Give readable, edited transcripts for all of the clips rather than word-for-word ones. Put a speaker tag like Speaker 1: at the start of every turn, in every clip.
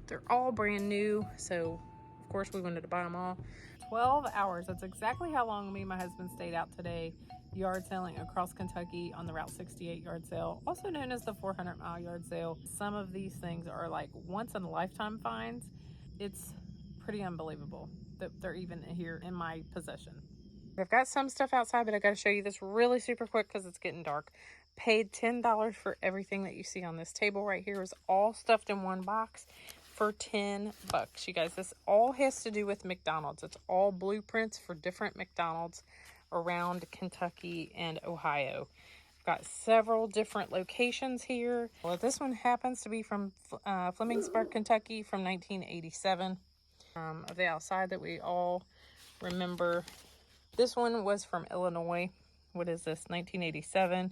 Speaker 1: They're all brand new, so of course we wanted to buy them all. 12 hours, that's exactly how long me and my husband stayed out today, yard selling across Kentucky on the Route 68 yard sale, also known as the 400-mile yard sale. Some of these things are like once in a lifetime finds. It's pretty unbelievable that they're even here in my possession. I've got some stuff outside, but I got to show you this really super quick because it's getting dark. Paid $10 for everything that you see on this table right here. Is all stuffed in one box for $10. You guys, this all has to do with McDonald's. It's all blueprints for different McDonald's around Kentucky and Ohio. I've got several different locations here. Well, this one happens to be from Flemingsburg, Kentucky from 1987. Of the outside that we all remember. This one was from Illinois. What is this? 1987.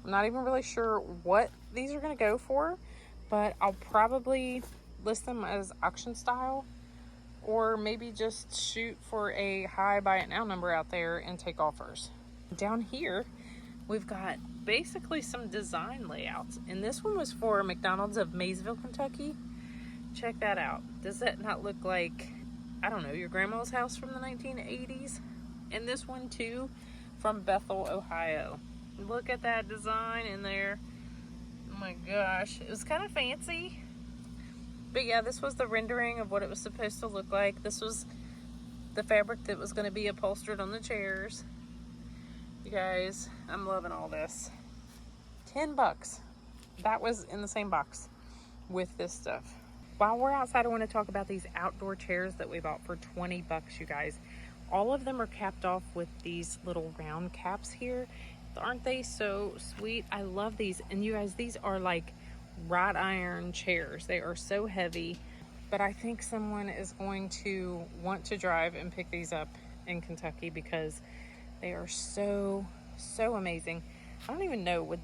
Speaker 1: I'm not even really sure what these are going to go for, but I'll probably list them as auction style, or maybe just shoot for a high buy it now number out there and take offers. Down here, we've got basically some design layouts, and this one was for McDonald's of Maysville, Kentucky. Check that out. Does that not look like, I don't know, your grandma's house from the 1980s? And this one too, from Bethel, Ohio. Look at that design in there. Oh my gosh, it was kind of fancy. But yeah, this was the rendering of what it was supposed to look like. This was the fabric that was going to be upholstered on the chairs. You guys, I'm loving all this. $10. That was in the same box with this stuff. While we're outside, I want to talk about these outdoor chairs that we bought for $20, you guys. All of them are capped off with these little round caps here. Aren't they so sweet? I love these. And you guys, these are like wrought iron chairs. They are so heavy, but I think someone is going to want to drive and pick these up in Kentucky because they are so amazing. I don't even know,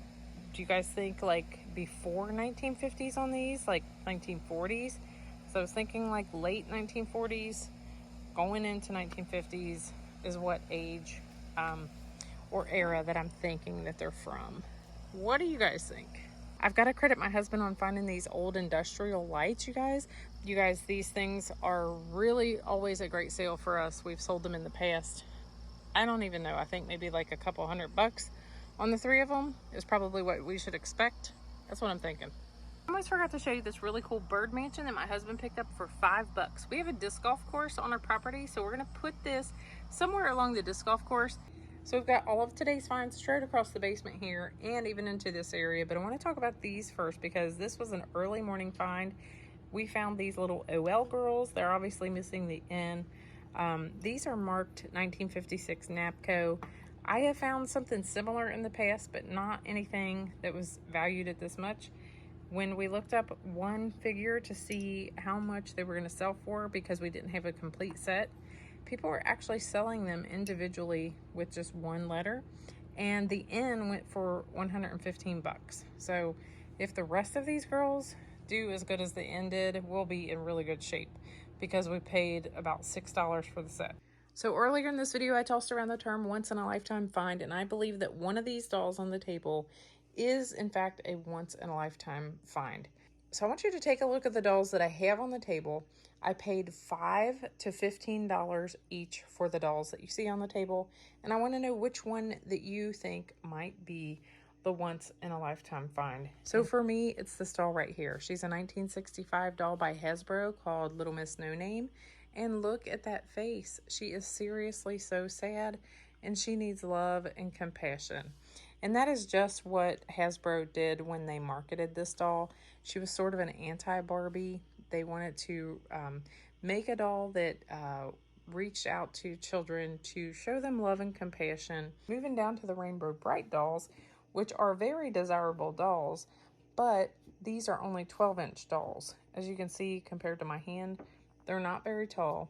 Speaker 1: do you guys think like before 1950s on these, like 1940s? So I was thinking like late 1940s going into 1950s is what age or era that I'm thinking that they're from. What do you guys think? I've got to credit my husband on finding these old industrial lights, you guys. You guys, these things are really always a great sale for us. We've sold them in the past. I don't even know. I think maybe like a couple $100 on the three of them is probably what we should expect. That's what I'm thinking. I almost forgot to show you this really cool bird mansion that my husband picked up for $5. We have a disc golf course on our property, so we're going to put this somewhere along the disc golf course. So we've got all of today's finds straight across the basement here and even into this area, but I want to talk about these first because this was an early morning find. We found these little OL girls. They're obviously missing the N. These are marked 1956 NAPCO. I have found something similar in the past, but not anything that was valued at this much. When we looked up one figure to see how much they were going to sell for because we didn't have a complete set, people were actually selling them individually with just one letter, and the N went for $115. So if the rest of these girls do as good as the N did, we'll be in really good shape because we paid about $6 for the set. So earlier in this video, I tossed around the term once in a lifetime find, and I believe that one of these dolls on the table is in fact a once in a lifetime find. So I want you to take a look at the dolls that I have on the table. I paid $5 to $15 each for the dolls that you see on the table, and I want to know which one that you think might be the once in a lifetime find. So for me, it's this doll right here. She's a 1965 doll by Hasbro called Little Miss No Name. And look at that face. She is seriously so sad, and she needs love and compassion. And that is just what Hasbro did when they marketed this doll. She was sort of an anti-Barbie. They wanted to make a doll that reached out to children to show them love and compassion. Moving down to the Rainbow Bright dolls, which are very desirable dolls, but these are only 12-inch dolls. As you can see, compared to my hand, they're not very tall.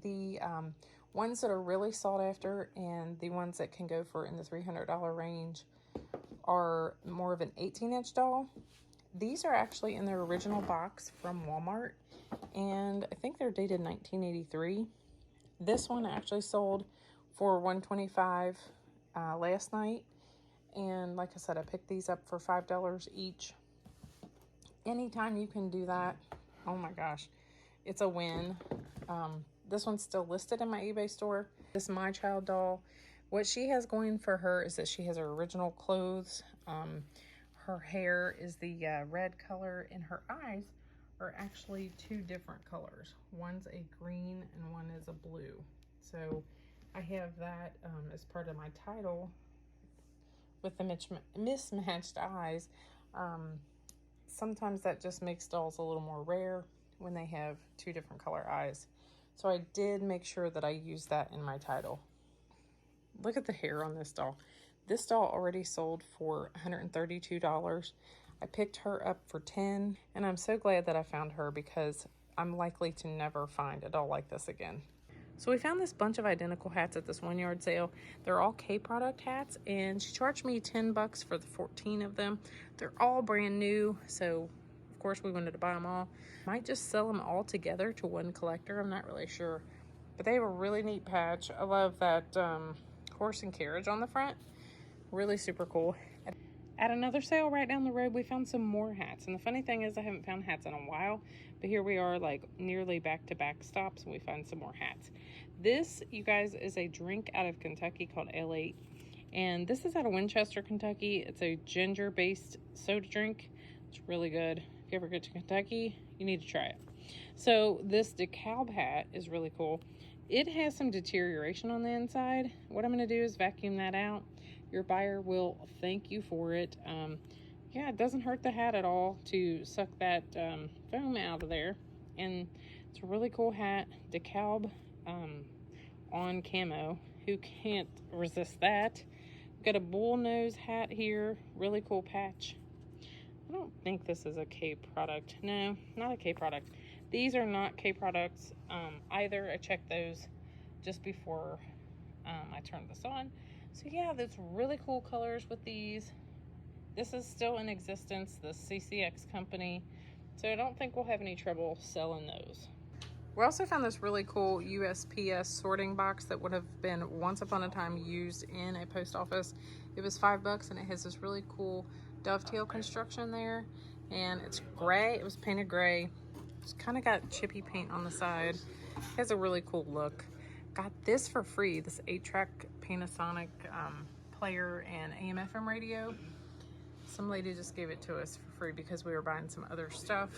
Speaker 1: The ones that are really sought after and the ones that can go for in the $300 range are more of an 18-inch doll. These are actually in their original box from Walmart, and I think they're dated 1983. This one actually sold for $125 last night, and like I said, I picked these up for $5 each. Anytime you can do that, Oh my gosh, it's a win. This one's still listed in my eBay store. This My Child doll, what she has going for her is that she has her original clothes. Her hair is the red color, and her eyes are actually two different colors. One's a green and one is a blue. So I have that as part of my title with the mismatched eyes. Sometimes that just makes dolls a little more rare when they have two different color eyes. So I did make sure that I used that in my title. Look at the hair on this doll. This doll already sold for $132. I picked her up for $10, and I'm so glad that I found her because I'm likely to never find a doll like this again. So we found this bunch of identical hats at this 1 yard sale. They're all K product hats, and she charged me $10 for the 14 of them. They're all brand new, so of course we wanted to buy them all. Might just sell them all together to one collector. I'm not really sure, but they have a really neat patch. I love that horse and carriage on the front. Really super cool. At another sale right down the road, we found some more hats. And the funny thing is I haven't found hats in a while, but here we are like nearly back-to-back stops and we find some more hats. This, you guys, is a drink out of Kentucky called L8. And this is out of Winchester, Kentucky. It's a ginger-based soda drink. It's really good. If you ever get to Kentucky, you need to try it. So this DeKalb hat is really cool. It has some deterioration on the inside. What I'm going to do is vacuum that out. Your buyer will thank you for it. Yeah, it doesn't hurt the hat at all to suck that foam out of there. And it's a really cool hat. DeKalb on camo. Who can't resist that? Got a bull nose hat here. Really cool patch. I don't think this is a K product. No, not a K product. These are not K products either. I checked those just before I turned this on. So yeah, there's really cool colors with these. This is still in existence, the CCX company. So I don't think we'll have any trouble selling those. We also found this really cool USPS sorting box that would have been once upon a time used in a post office. It was $5 and it has this really cool dovetail construction there. And it's gray, it was painted gray. It's kind of got chippy paint on the side. It has a really cool look. Got this for free, this 8-track Panasonic player and AM/FM radio. Some lady just gave it to us for free because we were buying some other stuff.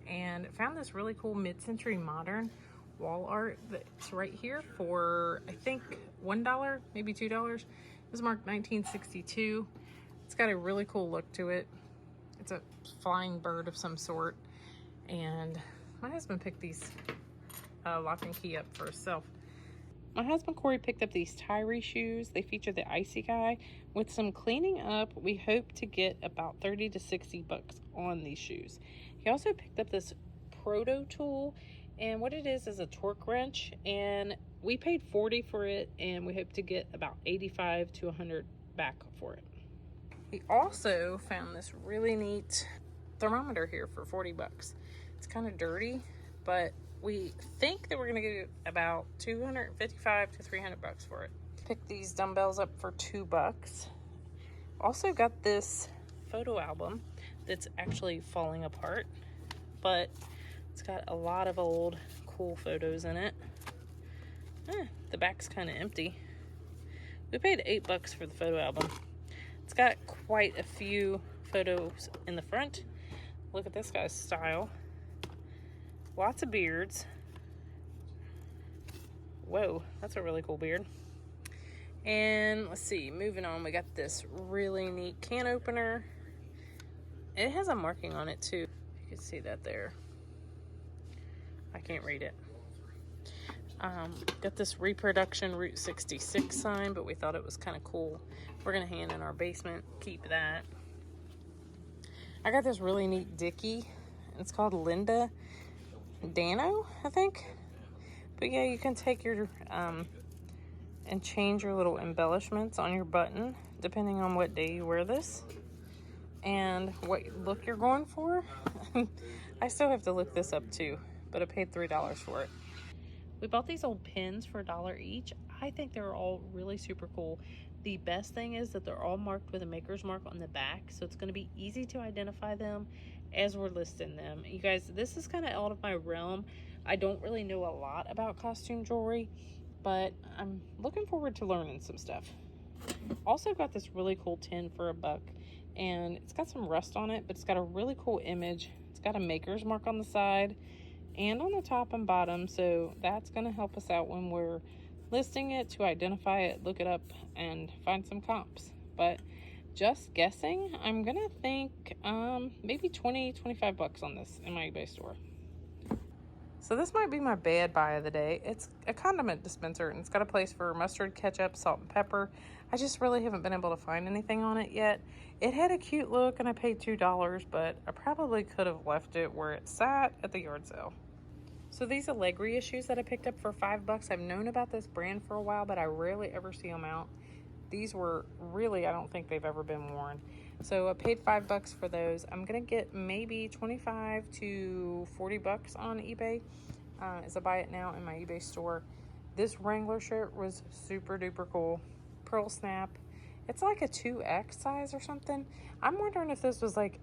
Speaker 1: And found this really cool mid-century modern wall art that's right here for, I think, $1, maybe $2. It was marked 1962. It's got a really cool look to it. It's a flying bird of some sort. And my husband picked these lock and key up for himself. My husband Corey picked up these Tyree shoes. They feature the icy guy. With some cleaning up, we hope to get about $30 to $60 on these shoes. He also picked up this proto tool, and what it is a torque wrench, and we paid $40 for it, and we hope to get about $85 to $100 back for it. We also found this really neat thermometer here for $40. It's kind of dirty, but we think that we're gonna get about $255 to $300 for it. Picked these dumbbells up for $2. Also got this photo album that's actually falling apart, but it's got a lot of old cool photos in it. The back's kind of empty. We paid $8 for the photo album. It's got quite a few photos in the front. Look at this guy's style. Lots of beards. Whoa, that's a really cool beard. And let's see, moving on, we got this really neat can opener. It has a marking on it too. You can see that there. I can't read it. Got this reproduction Route 66 sign, but we thought it was kind of cool. We're gonna hang in our basement, keep that. I got this really neat Dickie. It's called Linda Dano, I think. But yeah, you can take your and change your little embellishments on your button depending on what day you wear this and what look you're going for. I still have to look this up too, but I paid $3 for it. We bought these old pins for $1 each. I think they're all really super cool. The best thing is that they're all marked with a maker's mark on the back, so it's going to be easy to identify them. as we're listing them. You guys, this is kind of out of my realm. I don't really know a lot about costume jewelry, but I'm looking forward to learning some stuff. Also got this really cool tin for $1, and it's got some rust on it, but it's got a really cool image. It's got a maker's mark on the side and on the top and bottom, so that's going to help us out when we're listing it, to identify it, look it up, and find some comps. But just guessing, I'm gonna think maybe 20-25 bucks on this in my eBay store. So this might be my bad buy of the day. It's a condiment dispenser, and it's got a place for mustard, ketchup, salt, and pepper. I just really haven't been able to find anything on it yet. It had a cute look, and I paid $2, but I probably could have left it where it sat at the yard sale. So these Allegri issues that I picked up for $5, I've known about this brand for a while, but I rarely ever see them out. These were really, I don't think they've ever been worn. So I paid $5 for those. I'm gonna get maybe 25 to 40 bucks on eBay as I buy it now in my eBay store. This Wrangler shirt was super duper cool. Pearl snap. It's like a 2X size or something. I'm wondering if this was like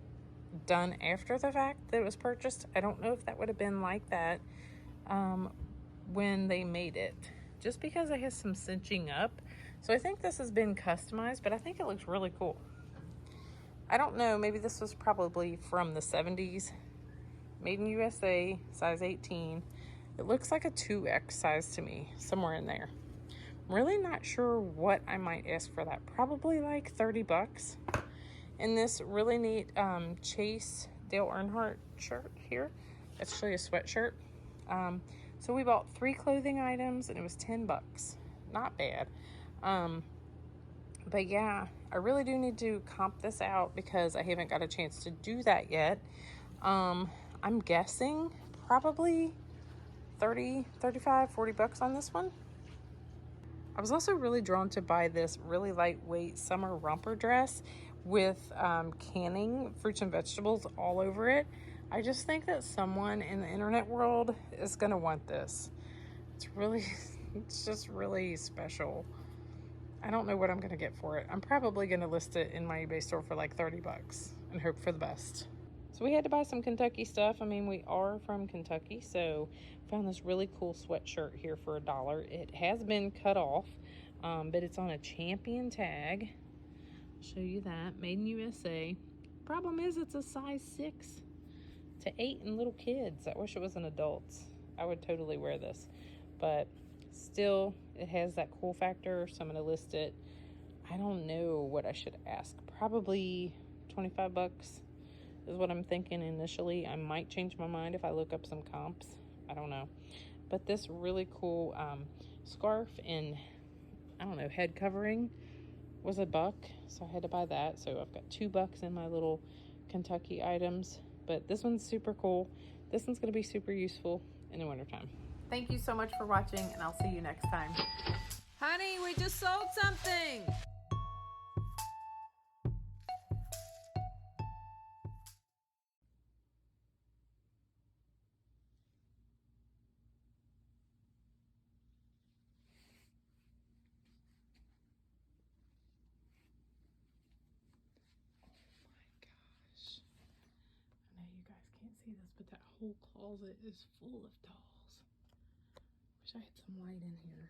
Speaker 1: done after the fact that it was purchased. I don't know if that would have been like that when they made it, just because it has some cinching up. So I think this has been customized, but I think it looks really cool. I don't know, maybe this was probably from the 70s, made in USA, size 18. It looks like a 2X size to me, somewhere in there. I'm really not sure what I might ask for that. Probably like 30 bucks. And this really neat Chase Dale Earnhardt shirt here. It's actually a sweatshirt. So we bought 3 clothing items, and it was 10 bucks. Not bad. But yeah, I really do need to comp this out because I haven't got a chance to do that yet. I'm guessing probably 30, 35, 40 bucks on this one. I was also really drawn to buy this really lightweight summer romper dress with canning fruits and vegetables all over it. I just think that someone in the internet world is going to want this. It's just really special. I don't know what I'm going to get for it. I'm probably going to list it in my eBay store for like 30 bucks and hope for the best. So we had to buy some Kentucky stuff. I mean, we are from Kentucky, so found this really cool sweatshirt here for $1. It has been cut off, but it's on a Champion tag. I'll show you that. Made in USA. Problem is, it's a size 6 to 8 in little kids. I wish it was in adults. I would totally wear this, but still, it has that cool factor, so I'm going to list it. I don't know what I should ask. Probably 25 bucks. Is what I'm thinking initially. I might change my mind if I look up some comps. I don't know. But this really cool scarf and, I don't know, head covering was $1, so I had to buy that. So I've got $2 in my little Kentucky items. But this one's super cool. This one's going to be super useful in the wintertime. Thank you so much for watching, and I'll see you next time.
Speaker 2: Honey, we just sold something.
Speaker 1: I know you guys can't see this, but that whole closet is full of dolls. Wish I had some light in here.